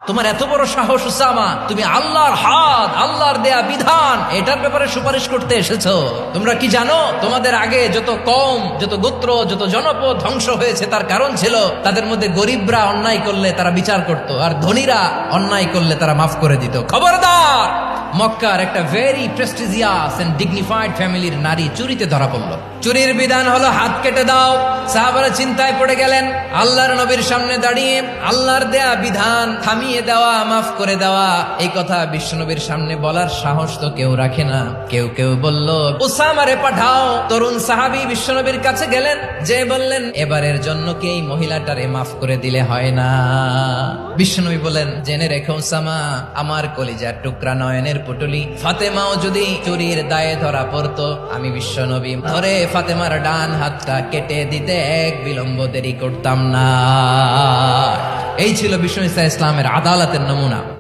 তোমার এত বড় সাহস উসামা, তুমি আল্লাহর হাত, আল্লাহর দেয়া বিধান এটার ব্যাপারে সুপারিশ করতে এসেছো? তোমরা কি জানো তোমাদের আগে যত কওম, যত গোত্র, যত জনপদ ধ্বংস হয়েছে তার কারণ ছিল তাদের মধ্যে গরিবরা অন্যায় করলে তারা বিচার করত, আর ধনীরা অন্যায় করলে তারা মাফ করে দিত। খবরদার! মক্কার একটা ভেরি প্রেস্টিজিয়াস এন্ড ডিগনিফাইড ফ্যামিলির নারী চুরিতে ধরা পড়ল। চুরির বিধান হলো হাত কেটে দাও। সাহাবারা চিন্তায় পড়ে গেলেন। আল্লাহর নবীর সামনে দাঁড়িয়ে আল্লাহর দেয়া বিধান থামিয়ে দেওয়া, মাফ করে দেওয়া, এই কথা বিশ্বনবীর সামনে বলার সাহস তো কেউ রাখে না। কেউ কেউ বলল, উসামারে পাঠাও। তরুণ সাহাবী বিশ্বনবীর কাছে গেলেন, যে বললেন, এবারের জন্য কি এই মহিলাটারে মাফ করে দিলে হয় না? বিশ্বনবী বলেন, জেনে রেখো উসামা, আমার কলিজার টুকরা নয়নের পুটুলি ফাতেমাও যদি চুরির দায়ে ধরা পড়তো, আমি বিশ্বনবী ধরে ফাতেমার ডান হাতটা কেটে দিতে এক বিলম্ব দেরি করতাম না। এই ছিল বিষ্ণু ইসা ইসলামের আদালতের নমুনা।